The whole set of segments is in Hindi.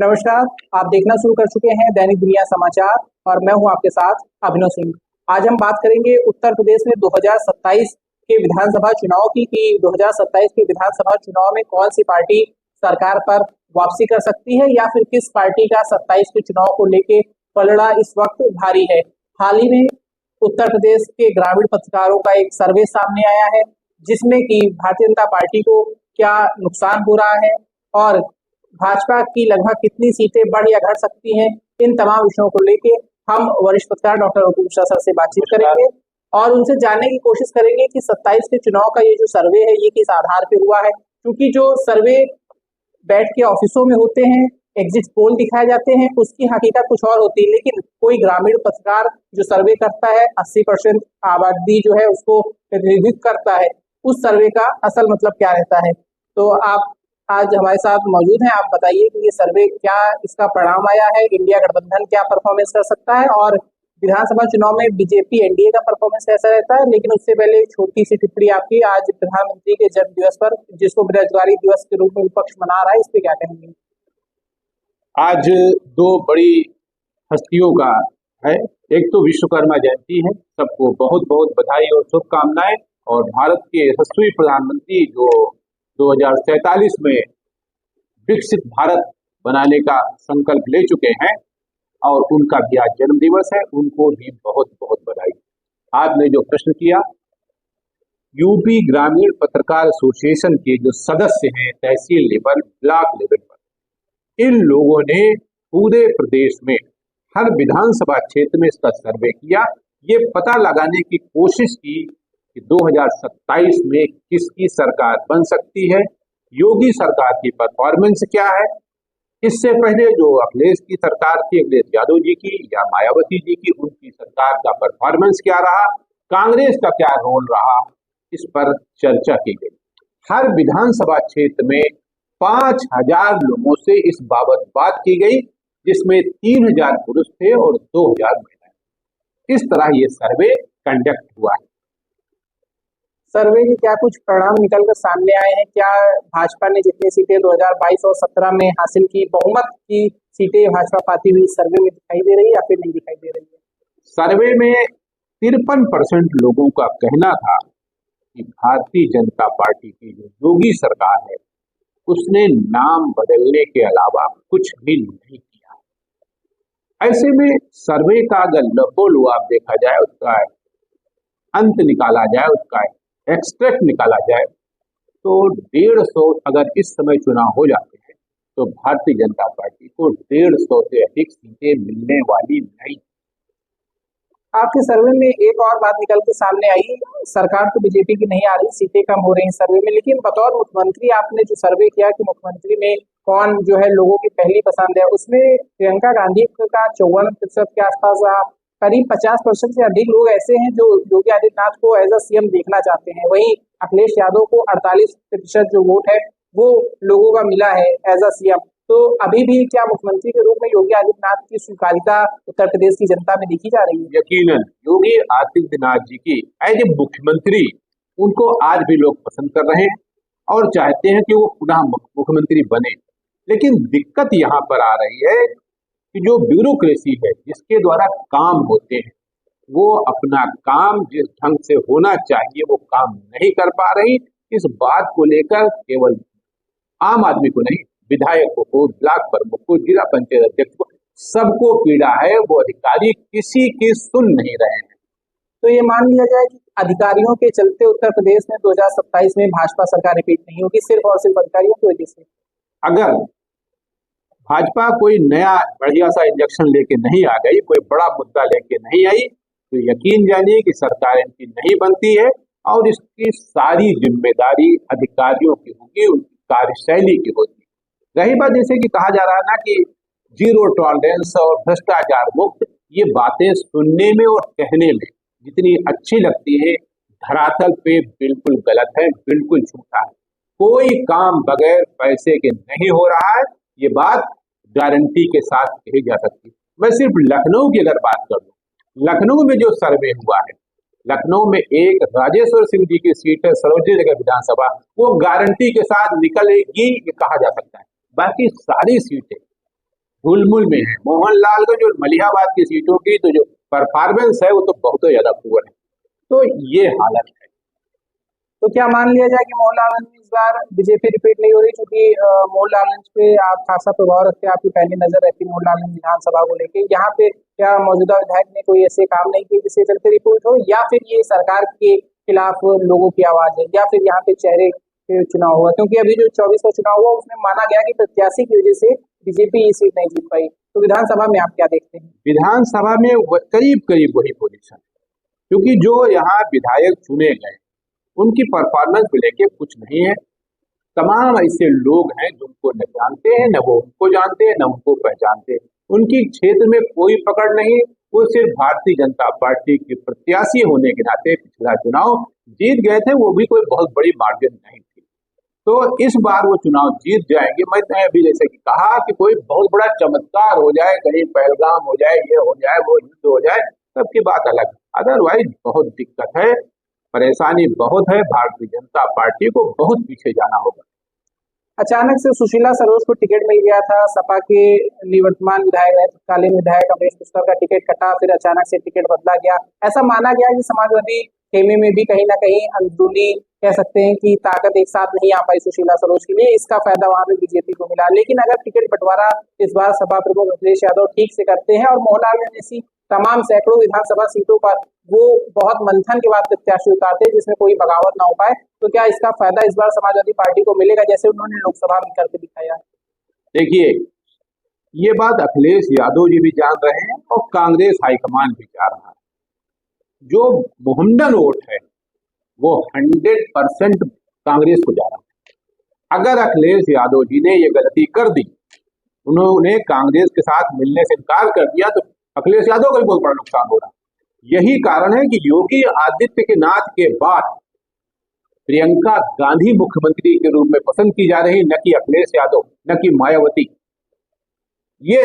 नमस्कार। आप देखना शुरू कर चुके हैं दैनिक दुनिया समाचार और मैं हूं आपके साथ अभिनव सिंह। आज हम बात करेंगे उत्तर प्रदेश में 2027 के विधानसभा चुनाव की कि 2027 के विधानसभा चुनाव में कौन सी पार्टी सरकार पर वापसी कर सकती है या फिर किस पार्टी का 27 के चुनाव को लेके पलड़ा इस वक्त भारी है। हाल ही में उत्तर प्रदेश के ग्रामीण पत्रकारों का एक सर्वे सामने आया है जिसमें कि भारतीय जनता पार्टी को क्या नुकसान हो रहा है और भाजपा की लगभग कितनी सीटें बढ़ या घट सकती हैं। इन तमाम विषयों को लेके हम वरिष्ठ पत्रकार डॉक्टर अपूर्व मिश्रा सर से बातचीत करेंगे और उनसे जानने की कोशिश करेंगे कि 27 के चुनाव का ये जो सर्वे है ये किस आधार पे हुआ है, क्योंकि जो सर्वे बैठ के ऑफिसों में होते हैं, एग्जिट पोल दिखाए जाते हैं, उसकी हकीकत कुछ और होती है। लेकिन कोई ग्रामीण पत्रकार जो सर्वे करता है 80% आबादी जो है उसको प्रतिनिधित्व करता है, उस सर्वे का असल मतलब क्या रहता है। तो आप आज हमारे साथ मौजूद हैं। आप बताइए कि ये सर्वे क्या इसका परिणाम आया है, इंडिया गठबंधन क्या परफॉर्मेंस कर सकता है और विधानसभा चुनाव में बीजेपी एनडीए का परफॉर्मेंस कैसा रहता है। लेकिन उससे पहले एक छोटी सी टिप्पणी आपकी, आज प्रधानमंत्री के जन्म दिवस पर जिसको बेरोजगारी दिवस के रूप में विपक्ष मना रहा है, इस पे क्या कहेंगे। आज दो बड़ी हस्तियों का है, एक तो विश्वकर्मा जयंती है, सबको बहुत बहुत बधाई और शुभकामनाएं। और भारत के यशस्वी प्रधानमंत्री जो 2047 में विकसित भारत बनाने का संकल्प ले चुके हैं और उनका भी आज जन्म दिवस है, उनको भी बहुत बहुत बधाई। आपने जो प्रश्न किया, यूपी ग्रामीण पत्रकार एसोसिएशन के जो सदस्य हैं तहसील लेवल, ब्लॉक लेवल पर, इन लोगों ने पूरे प्रदेश में हर विधानसभा क्षेत्र में इसका सर्वे किया, ये पता लगाने की कोशिश की कि 2027 में किसकी सरकार बन सकती है, योगी सरकार की परफॉर्मेंस क्या है। इससे पहले जो अखिलेश की सरकार थी, अखिलेश यादव जी की या मायावती जी की, उनकी सरकार का परफॉर्मेंस क्या रहा, कांग्रेस का क्या रोल रहा, इस पर चर्चा की गई। हर विधानसभा क्षेत्र में 5000 लोगों से इस बाबत बात की गई, जिसमें 3000 पुरुष थे और 2000 महिलाएं। इस तरह ये सर्वे कंडक्ट हुआ है। सर्वे के क्या कुछ परिणाम निकलकर सामने आए हैं। क्या भाजपा ने जितनी सीटें 2022 और 17 में हासिल की, बहुमत की सीटें भाजपा पाती हुई सर्वे में दिखाई दे रही है या फिर नहीं दिखाई दे रही है। सर्वे में 53% लोगों का कहना था कि भारतीय जनता पार्टी की जो योगी सरकार है उसने नाम बदलने के अलावा कुछ भी नहीं किया। ऐसे में सर्वे का अगर लबोलुआब देखा जाए, उसका अंत निकाला जाए, उसका एक्सट्रैक्ट निकाला जाए, तो 150 अगर इस समय चुनाव हो जाते हैं तो भारतीय जनता पार्टी को 150 से अधिक सीटें मिलने वाली नहीं। आपके सर्वे में एक और बात निकल के सामने आई, सरकार तो बीजेपी की नहीं आ रही, सीटें कम हो रही हैं सर्वे में, लेकिन बतौर मुख्यमंत्री आपने जो सर्वे किया कि मुख्यमंत्री में कौन जो है लोगों की पहली पसंद है, उसमें प्रियंका गांधी का 54% के आसपास रहा। करीब 50% से अधिक लोग ऐसे हैं जो योगी आदित्यनाथ को एज अ सीएम देखना चाहते हैं। वहीं अखिलेश यादव को 48% जो वोट है वो लोगों का मिला है एज अ सीएम। तो अभी भी क्या मुख्यमंत्री के रूप में योगी आदित्यनाथ की स्वीकारिता उत्तर प्रदेश की जनता में देखी जा रही है। यकीनन योगी आदित्यनाथ जी की एज ए मुख्यमंत्री उनको आज भी लोग पसंद कर रहे हैं और चाहते हैं कि वो पुनः मुख्यमंत्री बने। लेकिन दिक्कत यहाँ पर आ रही है कि जो ब्यूरोक्रेसी है जिसके द्वारा काम होते हैं, वो अपना काम जिस ढंग से होना चाहिए वो काम नहीं कर पा रही। इस बात को लेकर केवल आम आदमी को नहीं, विधायकों को, ब्लॉक प्रमुख को, जिला पंचायत अध्यक्ष को, सबको पीड़ा है। वो अधिकारी किसी की सुन नहीं रहे हैं। तो ये मान लिया जाए कि अधिकारियों के चलते उत्तर प्रदेश में 2027 में भाजपा सरकार रिपीट नहीं होगी, सिर्फ और सिर्फ अधिकारियों की वजह से। अगर भाजपा कोई नया बढ़िया सा इंजेक्शन लेके नहीं आ गई, कोई बड़ा मुद्दा लेके नहीं आई, तो यकीन जानिए कि सरकार इनकी नहीं बनती है और इसकी सारी जिम्मेदारी अधिकारियों की होगी, उनकी कार्यशैली की होगी। रही बात जैसे कि कहा जा रहा है ना कि जीरो टॉलरेंस और भ्रष्टाचार मुक्त, ये बातें सुनने में और कहने में जितनी अच्छी लगती है, धरातल पे बिल्कुल गलत है, बिल्कुल झूठा है। कोई काम बगैर पैसे के नहीं हो रहा है, ये बात गारंटी के साथ कही जा सकती है। मैं सिर्फ लखनऊ की अगर बात कर लूं, लखनऊ में जो सर्वे हुआ है, लखनऊ में एक राजेश्वर सिंह जी की सीट है सरोजनी नगर विधानसभा, वो गारंटी के साथ निकलेगी ये कहा जा सकता है। बाकी सारी सीटें धूलमुल में है। मोहनलालगंज और मलिहाबाद की सीटों की तो जो परफॉर्मेंस है वो तो बहुत ही ज्यादा पुअर है। तो ये हालत है। तो क्या मान लिया जाए कि मोहनलालगंज में इस बार बीजेपी रिपीट नहीं हो रही, क्योंकि मोहनलालगंज पे आप खासा प्रभाव रखते हैं, आपकी पहली नजर रहती है मोहनलालगंज विधानसभा को लेके। यहाँ पे क्या मौजूदा विधायक ने कोई ऐसे काम नहीं किए जिसके चलते रिपोर्ट हो, या फिर ये सरकार के खिलाफ लोगों की आवाज है, या फिर यहाँ पे चेहरे पे चुनाव हुआ? क्योंकि अभी जो 24 का चुनाव हुआ उसमें माना गया कि प्रत्याशी की वजह से बीजेपी ये सीट नहीं जीत पाई। तो विधानसभा में आप क्या देखते हैं? विधानसभा में करीब करीब वही पोजीशन है, क्योंकि जो यहाँ विधायक चुने गए उनकी परफॉर्मेंस को लेके कुछ नहीं है। तमाम ऐसे लोग हैं जिनको न जानते हैं, न वो उनको जानते हैं, न उनको पहचानते हैं। उनकी क्षेत्र में कोई पकड़ नहीं। वो सिर्फ भारतीय जनता पार्टी के प्रत्याशी होने के नाते पिछला चुनाव जीत गए थे, वो भी कोई बहुत बड़ी मार्जिन नहीं थी। तो इस बार वो चुनाव जीत जाएंगे। मैं अभी जैसे कि कहा कि कोई बहुत बड़ा चमत्कार हो जाए, कहीं पहलगाम हो जाए, ये हो जाए, वो युद्ध हो जाए, तब की बात अलग। अदरवाइज बहुत दिक्कत है, परेशानी बहुत है। भारतीय जनता पार्टी को बहुत पीछे जाना होगा। अचानक से सुशीला सरोज को टिकट मिल गया था, सपा के निवर्तमान विधायक रहे तत्कालीन विधायक अमरीश पुष्कर का टिकट कटा, फिर अचानक से टिकट बदला गया। ऐसा माना गया कि समाजवादी खेमे में भी कहीं ना कहीं अंदरूनी कह सकते हैं कि ताकत एक साथ नहीं आ पाई सुशीला सरोज के लिए, इसका फायदा वहां पे बीजेपी को मिला। लेकिन अगर टिकट बंटवारा इस बार सपा प्रमुख अखिलेश यादव ठीक से करते हैं और मोहनलालगंज जैसी तमाम सैकड़ों विधानसभा सीटों पर वो बहुत मंथन के बाद प्रत्याशी उतारते हैं जिसमें कोई बगावत ना हो पाए, तो क्या इसका फायदा इस बार समाजवादी पार्टी को मिलेगा, जैसे उन्होंने लोकसभा में करके दिखाया? देखिए, ये बात अखिलेश यादव जी भी जान रहे हैं और कांग्रेस हाईकमान भी जान रहा है। जो मोहम्मदन वोट है वो 100% कांग्रेस को जा रहा है। अगर अखिलेश यादव जी ने ये गलती कर दी, उन्होंने कांग्रेस के साथ मिलने से इनकार कर दिया, तो अखिलेश यादव का भी बहुत बड़ा नुकसान हो रहा है। यही कारण है कि योगी आदित्यनाथ के बाद प्रियंका गांधी मुख्यमंत्री के रूप में पसंद की जा रही, न कि अखिलेश यादव, न कि मायावती। ये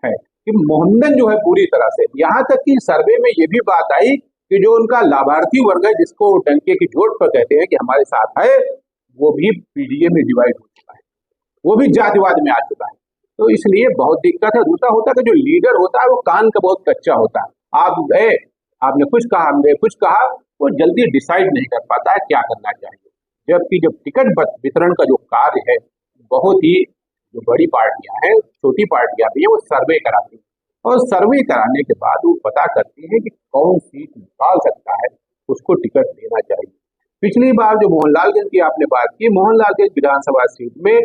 है कि मोहम्मदन जो है पूरी तरह से, यहाँ तक कि सर्वे में ये भी बात आई कि जो उनका लाभार्थी वर्ग है, जिसको डंके की चोट पर कहते हैं कि हमारे साथ है, वो भी पीडीए में डिवाइड हो चुका है, वो भी जातिवाद में आ चुका है। तो इसलिए बहुत दिक्कत है। दूसरा होता है कि जो लीडर होता है वो कान का बहुत कच्चा होता है। आप गए, आपने कुछ कहा, हमने कुछ कहा, वो जल्दी डिसाइड नहीं कर पाता है क्या करना चाहिए। जबकि जब टिकट वितरण का जो कार्य है, बहुत ही जो बड़ी पार्टियां हैं, छोटी पार्टियां भी हैं, वो सर्वे कराती हैं और सर्वे कराने के बाद वो पता करती है कि कौन सीट निकाल सकता है, उसको टिकट देना चाहिए। पिछली बार जो मोहनलालगंज की आपने बात की, मोहनलालगंज विधानसभा सीट में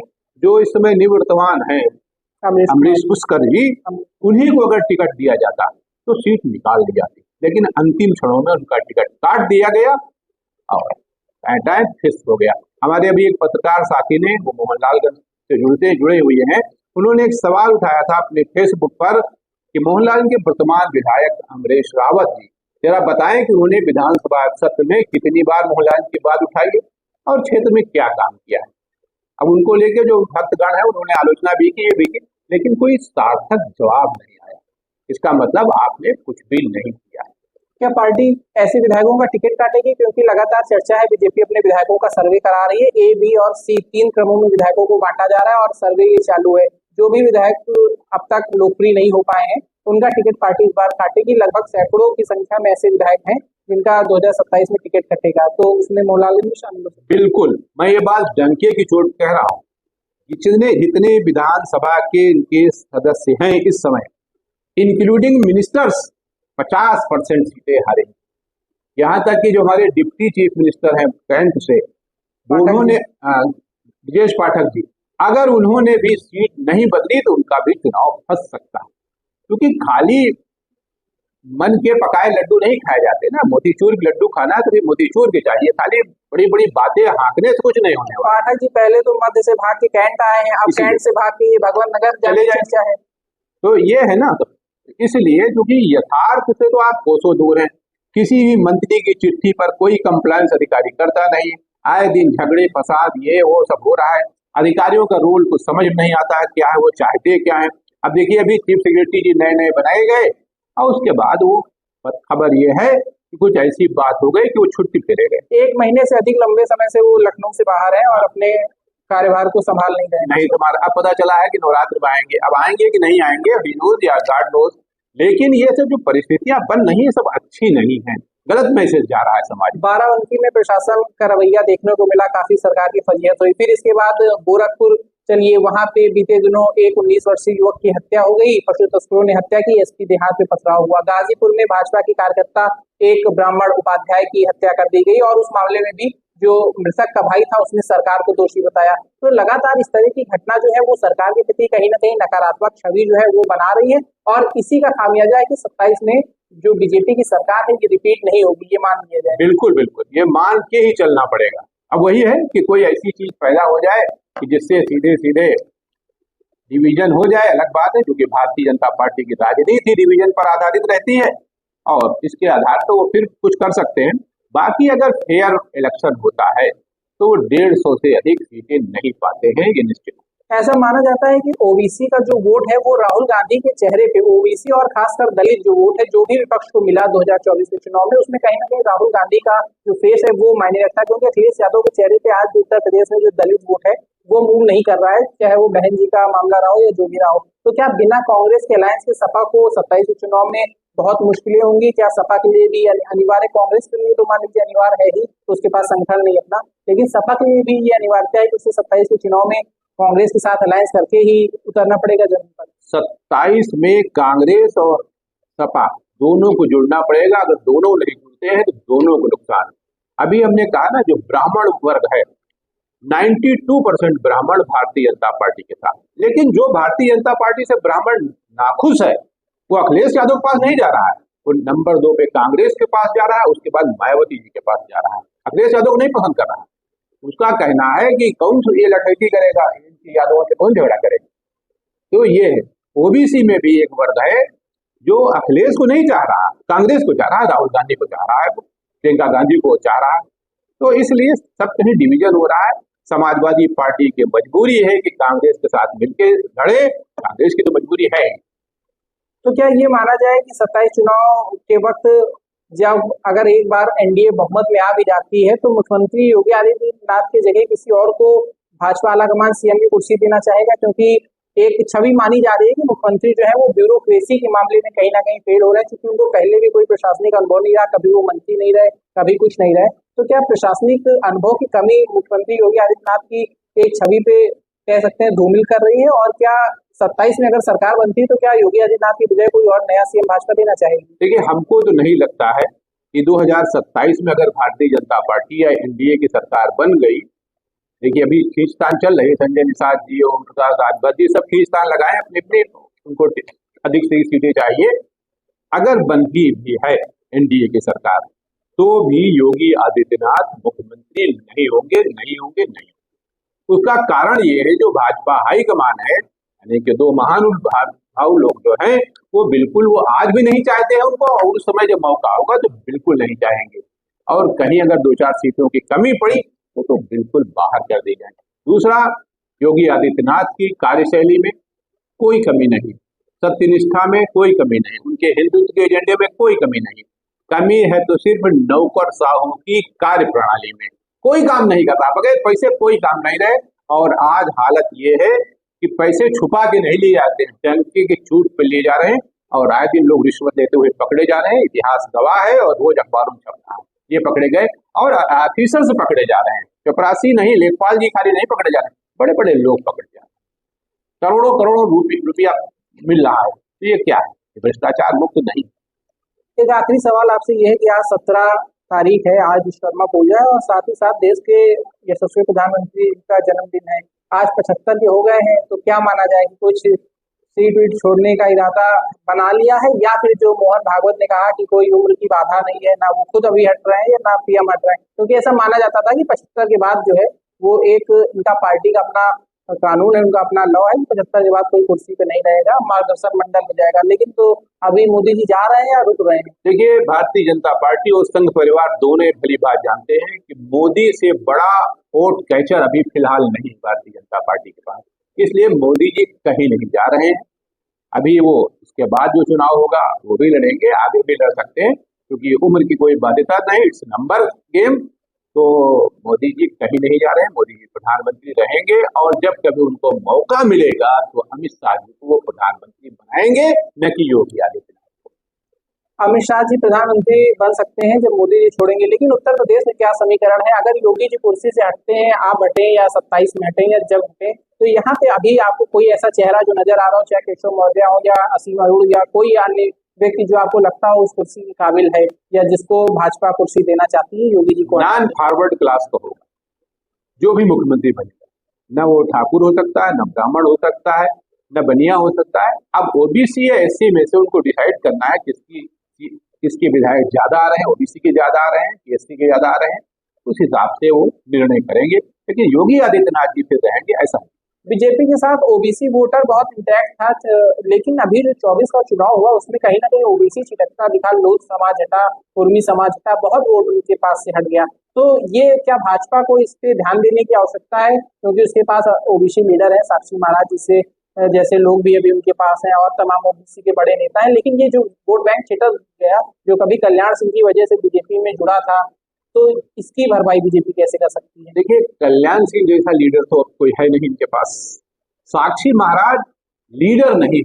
जो इस समय निवर्तमान है अमरीश पुष्कर जी, उन्हीं को अगर टिकट दिया जाता तो सीट निकाल दी जाती, लेकिन अंतिम क्षणों में उनका टिकट काट दिया गया और फिक्स हो गया। हमारे अभी एक पत्रकार साथी ने, वो मोहनलालगंज से जुड़े हुए हैं, उन्होंने एक सवाल उठाया था अपने फेसबुक पर कि मोहनलालगंज के वर्तमान विधायक अमरीश रावत जी, जरा बताएं कि उन्होंने विधानसभा सत्र में कितनी बार मोहनलालगंज की बात उठाई और क्षेत्र में क्या काम किया है। अब उनको लेके जो भक्तगण है उन्होंने आलोचना भी की, ये भी की, लेकिन कोई सार्थक जवाब नहीं आया। इसका मतलब आपने कुछ भी नहीं किया है। क्या पार्टी ऐसे विधायकों का टिकट काटेगी? क्योंकि लगातार चर्चा है, बीजेपी अपने विधायकों का सर्वे करा रही है, ए, बी और सी 3 क्रमों में विधायकों को बांटा जा रहा है और सर्वे ये चालू है। जो भी विधायक अब तक लोकप्रिय नहीं हो पाए हैं उनका टिकट पार्टी इस बार काटेगी। लगभग सैकड़ों की संख्या में ऐसे विधायक हैं जिनका 2027 में टिकट कटेगा, तो उसमें मोहनलालगंज भी शामिल हो। बिल्कुल, मैं ये बात डंके की चोट कह रहा हूँ। जितने विधानसभा के इनके सदस्य हैं इस समय, इंक्लूडिंग मिनिस्टर्स, 50% सीटें हारे। यहाँ तक कि जो हमारे डिप्टी चीफ मिनिस्टर हैं कैंट से, उन्होंने ब्रजेश पाठक जी, अगर उन्होंने भी सीट नहीं बदली तो उनका भी चुनाव फंस सकता है, क्योंकि खाली मन के पकाए लड्डू नहीं खाए जाते ना। मोतीचूर के लड्डू खाना है तो फिर मोतीचूर के चाहिए, खाली बड़ी बड़ी बातें हाँकने से कुछ नहीं होने वाला। पाठक जी पहले तो मध्य से भाग के कैंट आए हैं, अब कैंट से भाग के भगवान नगर चले जाए, तो ये है ना। तो इसलिए क्योंकि यथार्थ से तो आप कोसों दूर हैं। किसी भी मंत्री की चिट्ठी पर कोई कंप्लायंस अधिकारी करता नहीं, आए दिन झगड़े फसाद ये वो सब हो रहा है। अधिकारियों का रूल कुछ समझ में नहीं आता है, क्या है वो चाहते क्या है। अब देखिए, अभी चीफ सेक्रेटरी जी नए बनाए गए और उसके बाद वो खबर ये है कि कुछ ऐसी बात हो गई कि वो छुट्टी पे रह गए। 1 महीने से अधिक लंबे समय से वो लखनऊ से बाहर है और अपने कार्यभार को संभाल नहीं रहे हैं। नहीं तुम्हारा अब पता चला है कि नवरात्र में आएंगे, अब आएंगे कि नहीं आएंगे ही नोज या गॉड नोज। लेकिन ये सब जो परिस्थितियां बन रही है सब अच्छी नहीं है, गलत मैसेज जा रहा है समाज में। बाराबंकी में प्रशासन का रवैया देखने को मिला, काफी सरकार की फजीहत हुई। फिर इसके बाद गोरखपुर चलिए, वहां पे बीते दिनों एक 19 वर्षीय युवक की हत्या हो गई, पशु तस्करों ने हत्या की, एसपी देहात में पथराव हुआ। गाजीपुर में भाजपा की कार्यकर्ता एक ब्राह्मण उपाध्याय की हत्या कर दी गई और उस मामले में भी जो मृतक का भाई था उसने सरकार को दोषी बताया। तो लगातार इस तरह की घटना जो है वो सरकार के प्रति कहीं ना कहीं नकारात्मक छवि जो है वो बना रही है और इसी का खामियाजा है कि 27 में जो बीजेपी की सरकार है ये रिपीट नहीं होगी, ये मान लिया जाए। बिल्कुल बिल्कुल, ये मान के ही चलना पड़ेगा। अब वही है कि कोई ऐसी चीज पैदा हो जाए कि जिससे सीधे सीधे डिवीजन हो जाए, अलग बात है, क्योंकि भारतीय जनता पार्टी की राजनीति डिवीजन पर आधारित रहती है और इसके आधार पर वो फिर कुछ कर सकते हैं। बाकी अगर फेयर इलेक्शन होता है तो वो 150 से अधिक सीटें नहीं पाते हैं, ये निश्चित। ऐसा माना जाता है कि ओबीसी का जो वोट है वो राहुल गांधी के चेहरे पे, ओबीसी और खासकर दलित जो वोट है जो भी विपक्ष को मिला 2024 के चुनाव में, उसमें कहीं ना कहीं राहुल गांधी का जो फेस है वो मायने रखता है, क्योंकि अखिलेश यादव के चेहरे पे आज उत्तर प्रदेश में जो दलित वोट है वो मूव नहीं कर रहा है, चाहे वो बहन जी का मामला रहा हो या जो भी रहा हो। तो क्या बिना कांग्रेस के अलायंस के सपा को 27 के चुनाव में बहुत मुश्किलें होंगी? क्या सपा के लिए भी अनिवार्य, कांग्रेस के लिए तो मान लीजिए अनिवार्य है ही, तो उसके पास संगठन नहीं अपना, लेकिन सपा के लिए भी ये अनिवार्यता है कि उसे 27 के चुनाव में कांग्रेस के साथ अलायंस करके ही उतरना पड़ेगा जमीन पर। 27 में कांग्रेस और सपा दोनों को जुड़ना पड़ेगा। अगर दोनों नहीं जुड़ते हैं तो दोनों को नुकसान। अभी हमने कहा ना, जो ब्राह्मण वर्ग है 92% ब्राह्मण भारतीय जनता पार्टी के साथ, लेकिन जो भारतीय जनता पार्टी से ब्राह्मण नाखुश है वो अखिलेश यादव के पास नहीं जा रहा है, वो नंबर 2 पे कांग्रेस के पास जा रहा है, उसके बाद मायावती जी के पास जा रहा है। अखिलेश यादव को नहीं पसंद कर रहा है। उसका कहना है कि कौन ये लठैती करेगा, यादवों से कौन झगड़ा करेगा। तो ये ओबीसी में भी एक वर्ग है जो अखिलेश को नहीं चाह रहा, कांग्रेस को चाह रहा है, राहुल गांधी को चाह रहा है, प्रियंका गांधी को चाह रहा है। तो इसलिए सब कहीं डिवीजन हो रहा है। समाजवादी पार्टी की मजबूरी है कि कांग्रेस के साथ मिलकर लड़े, कांग्रेस की तो मजबूरी है। तो क्या ये माना जाए कि 27 चुनाव के वक्त जब अगर एक बार एनडीए बहुमत में आ भी जाती है तो मुख्यमंत्री योगी आदित्यनाथ की जगह किसी और को भाजपा आलाकमान सीएम की कुर्सी देना चाहेगा? क्योंकि एक छवि मानी जा रही है कि मुख्यमंत्री जो है वो ब्यूरोक्रेसी के मामले में कहीं ना कहीं फेल हो रहे हैं, क्योंकि उनको पहले भी कोई प्रशासनिक अनुभव नहीं रहा, कभी वो मंत्री नहीं रहे, कभी कुछ नहीं रहे। तो क्या प्रशासनिक अनुभव की कमी मुख्यमंत्री योगी आदित्यनाथ की एक छवि पे कह सकते हैं धूमिल कर रही है? और क्या 27 में अगर सरकार बनती है तो क्या योगी आदित्यनाथ की बजाय कोई और नया सीएम भाजपा देना चाहेगी? देखिए, हमको तो नहीं लगता है कि 2027 में अगर भारतीय जनता पार्टी या एनडीए की सरकार बन गई, देखिए अभी खींचतान चल रही है, संजय निषाद जी, ओम प्रकाश राजभर जी सब खींचतान लगाए अपने अपने, उनको अधिक से सीटें चाहिए। अगर बनती भी है एनडीए की सरकार तो भी योगी आदित्यनाथ मुख्यमंत्री नहीं होंगे, नहीं होंगे, नहीं। उसका कारण ये है, जो भाजपा हाईकमान है, यानी कि दो महान भाव लोग जो हैं वो बिल्कुल, वो आज भी नहीं चाहते हैं उनको, और उस समय जब मौका होगा तो बिल्कुल नहीं चाहेंगे। और कहीं अगर 2-4 सीटों की कमी पड़ी तो बिल्कुल बाहर कर दी जाएंगे। दूसरा, योगी आदित्यनाथ की कार्यशैली में कोई कमी नहीं, सत्यनिष्ठा में कोई कमी नहीं, उनके हिंदुत्व के एजेंडे में कोई कमी नहीं। कमी है तो सिर्फ नौकरशाहों की कार्य प्रणाली में, कोई काम नहीं करता, बगैर पैसे कोई काम नहीं रहे। और आज हालत ये है कि पैसे छुपा के नहीं लिए जाते हैं, टंकी की छूट पे लिए जा रहे हैं, और आए दिन लोग रिश्वत देते हुए पकड़े जा रहे हैं। इतिहास गवाह है और रोज अखबारों में छप रहा है, ये पकड़े गए और ऑफिसर्स पकड़े जा रहे हैं, चपरासी नहीं, लेखपाल जी खाली नहीं पकड़े जा रहे हैं, बड़े बड़े लोग पकड़े जा रहे हैं, करोड़ों करोड़ों रुपया मिल रहा है। तो ये क्या है? भ्रष्टाचार मुक्त नहीं। एक आखिरी सवाल आपसे यह है कि आज 17 तारीख है, आज विश्वकर्मा पूजा है और साथ ही साथ देश के यशस्वी प्रधानमंत्री का जन्मदिन है, आज 75 के हो गए हैं, तो क्या माना जाए कि कुछ सीट वीट छोड़ने का इरादा बना लिया है, या फिर जो मोहन भागवत ने कहा कि कोई उम्र की बाधा नहीं है, ना वो खुद अभी हट रहे हैं या ना पीएम हट रहे हैं? क्योंकि ऐसा माना जाता था कि 75 के बाद जो है वो एक इनका पार्टी का अपना कानून है, उनका अपना लॉ है, 75 के बाद कोई कुर्सी पे नहीं रहेगा, मार्गदर्शन मंडल में जाएगा। लेकिन तो अभी मोदी जी जा रहे हैं या रुक रहे हैं? देखिए, भारतीय जनता पार्टी और संघ परिवार दोनों भली बात जानते हैं कि मोदी से बड़ा वोट कैचर अभी फिलहाल नहीं भारतीय जनता पार्टी के पास, इसलिए मोदी जी कहीं नहीं जा रहे हैं। अभी वो इसके बाद जो चुनाव होगा वो भी लड़ेंगे, आगे भी लड़ सकते हैं, क्योंकि उम्र की कोई बाध्यता नहीं, इट्स नंबर गेम। तो मोदी जी कहीं नहीं जा रहे हैं, मोदी जी प्रधानमंत्री रहेंगे और जब कभी उनको मौका मिलेगा तो अमित शाह जी को वो प्रधानमंत्री बनाएंगे, न कि योगी आदित्यनाथ। अमित शाह जी प्रधानमंत्री बन सकते हैं जब मोदी जी छोड़ेंगे, लेकिन उत्तर प्रदेश में क्या समीकरण है? अगर योगी जी कुर्सी से हटते हैं, आप हटे या 27 में हटे या जब हटे, तो यहाँ पे अभी आपको कोई ऐसा चेहरा जो नजर आ रहा हो, चाहे केशव मौर्य हो या असीम अरूढ़ या कोई अन्य व्यक्ति जो आपको लगता हो उस कुर्सी के काबिल है या जिसको भाजपा कुर्सी देना चाहती है योगी जी को? नॉन फॉरवर्ड क्लास का होगा जो भी मुख्यमंत्री बनेगा, न वो ठाकुर हो सकता है, न ब्राह्मण हो सकता है, न बनिया हो सकता है। अब ओबीसी या एससी में से उनको डिसाइड करना है किसके विधायक ज्यादा आ रहे हैं, ओबीसी के ज्यादा आ रहे हैं कि एससी के ज्यादा आ रहे हैं, उस हिसाब से वो निर्णय करेंगे। लेकिन योगी आदित्यनाथ जी फिर रहेंगे ऐसा। बीजेपी के साथ ओबीसी वोटर बहुत इंटैक्ट था, लेकिन अभी जो 24 का चुनाव हुआ उसमें कहीं ना कहीं ओबीसी छिटकता दिखा, लोध समाज हटा, कुर्मी समाज हटा, बहुत वोट उनके पास से हट गया। तो ये क्या भाजपा को इस पे ध्यान देने की आवश्यकता है, क्योंकि उसके पास ओबीसी लीडर है साक्षी महाराज जिससे जैसे लोग भी अभी उनके पास हैं और तमाम ओबीसी के बड़े नेता हैं, लेकिन ये जो वोट बैंक छिटक गया जो कभी कल्याण सिंह की वजह से बीजेपी में जुड़ा था, तो इसकी भरपाई बीजेपी कैसे कर सकती है? देखिए, कल्याण सिंह जैसा लीडर तो अब कोई है नहीं इनके पास। साक्षी महाराज लीडर नहीं,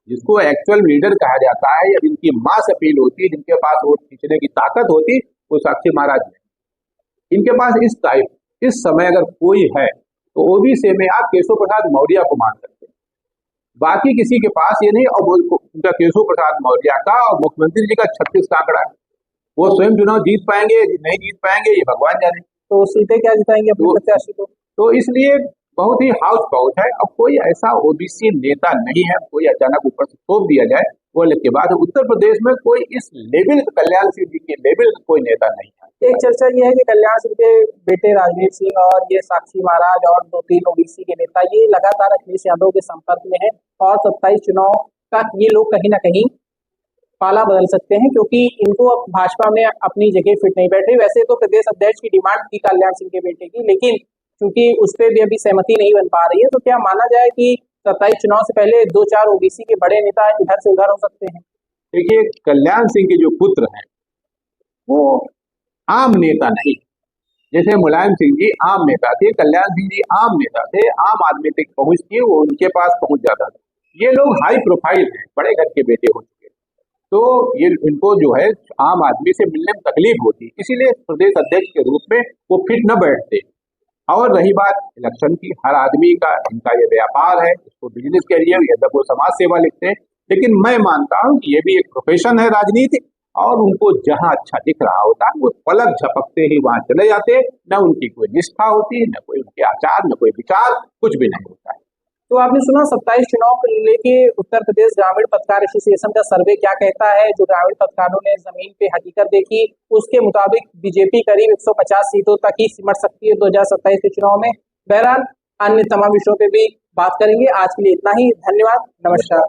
जिसको एक्चुअल लीडर कहा जाता है या जिनकी मास अपील होती है, जिनके पास वोट खींचने की ताकत होती, वो साक्षी महाराज नहीं। इनके पास इस समय अगर कोई है तो ओबीसी में आप केशव प्रसाद मौर्य को मान सकते हैं, बाकी किसी के पास ये नहीं। और उनका केशव प्रसाद मौर्य का और मुख्यमंत्री जी का 36 का आंकड़ा है। वो स्वयं चुनाव जीत पाएंगे नहीं जीत पाएंगे ये भगवान जाने। तो सीटें क्या जिताएंगे अपने प्रत्याशी को? तो इसलिए बहुत ही हाउस पाउच है। अब कोई ऐसा ओबीसी नेता नहीं है कोई अचानक ऊपर से थोप दिया जाए बोले के बाद। उत्तर प्रदेश में कोई इस लेवल कल्याण सिंह जी के लेवल कोई नेता नहीं है। एक चर्चा ये है कि कल्याण सिंह के बेटे राजवीर सिंह और ये साक्षी महाराज और 2-3 ओबीसी के नेता ये लगातार अखिलेश यादव के संपर्क में है और 27 चुनाव तक ये लोग कहीं ना कहीं पाला बदल सकते हैं, क्योंकि इनको अब भाजपा में अपनी जगह फिट नहीं बैठ रही। वैसे तो प्रदेश अध्यक्ष की डिमांड थी कल्याण सिंह के बेटे की, लेकिन क्योंकि उस पर भी अभी सहमति नहीं बन पा रही है, तो क्या माना जाए कि 27 चुनाव से पहले 2-4 ओबीसी के बड़े नेता इधर से उधर हो सकते हैं? देखिए, कल्याण सिंह के जो पुत्र हैं वो आम नेता नहीं। जैसे मुलायम सिंह जी आम नेता थे, कल्याण सिंह जी आम नेता थे, आम आदमी तक पहुंच थी, वो उनके पास पहुंच जाता था। ये लोग हाई प्रोफाइल हैं, बड़े घर के बेटे हो चुके, तो ये इनको जो है आम आदमी से मिलने में तकलीफ होती, इसीलिए प्रदेश अध्यक्ष के रूप में वो फिट न बैठते। और रही बात इलेक्शन की, हर आदमी का इनका ये व्यापार है, इसको बिजनेस करियर या जब वो समाज सेवा लिखते हैं, लेकिन मैं मानता हूँ कि ये भी एक प्रोफेशन है राजनीति, और उनको जहां अच्छा दिख रहा होता है वो पलक झपकते ही वहां चले जाते। न उनकी कोई निष्ठा होती, न कोई उनके आचार, न कोई विचार, कुछ भी नहीं होता है। तो आपने सुना 27 चुनाव को लेके उत्तर प्रदेश ग्रामीण पत्रकार एसोसिएशन का सर्वे क्या कहता है? जो ग्रामीण पत्रकारों ने जमीन पे हकीकत देखी उसके मुताबिक बीजेपी करीब 150 सीटों तक ही सिमट सकती है 2027 के चुनाव में। बहरहाल अन्य तमाम विषयों पे भी बात करेंगे। आज के लिए इतना ही, धन्यवाद, नमस्कार।